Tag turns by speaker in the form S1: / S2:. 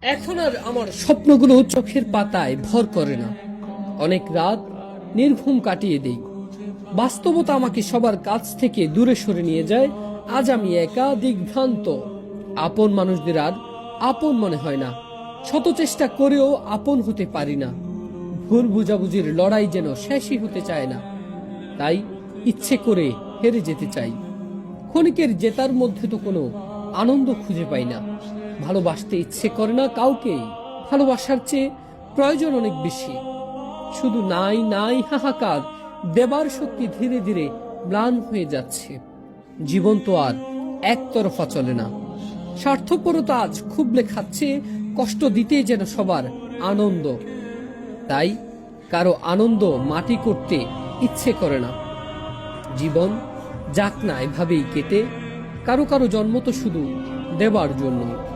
S1: এখন আর আমার স্বপ্নগুলো চোখের পাতায় ভর করে না। অনেক রাত নির্ঘুম কাটিয়ে দেই। বাস্তবতা আমাকে সবার কাছ থেকে দূরে সরে নিয়ে যায়। আজ আমি একা, দিগ্ভ্রান্ত। আপন মানুষদের আর আপন মনে হয় না। শত চেষ্টা করেও আপন হতে পারি না। ভুল বুঝাবুঝির লড়াই যেন শেষই হতে চায় না। তাই ইচ্ছে করে হেরে যেতে চাই। ক্ষণিকের জেতার মধ্যে তো কোনো আনন্দ খুঁজে পাই না। ভালোবাসতে ইচ্ছে করে না কাউকেই। ভালোবাসার চেয়ে প্রয়োজন অনেক বেশি। শুধু নাই নাই হাহাকার। দেবার শক্তি ধীরে ধীরে ম্লান হয়ে যাচ্ছে। জীবন তো আর একতরফা চলে না। স্বার্থপরতা আজ খুবলে খাচ্ছে। কষ্ট দিতেই যেন সবার আনন্দ। তাই কারো আনন্দ মাটি করতে ইচ্ছে করে না। জীবন যাক না এভাবেই কেটে। কারো কারো জন্ম তো শুধু দেবার জন্য।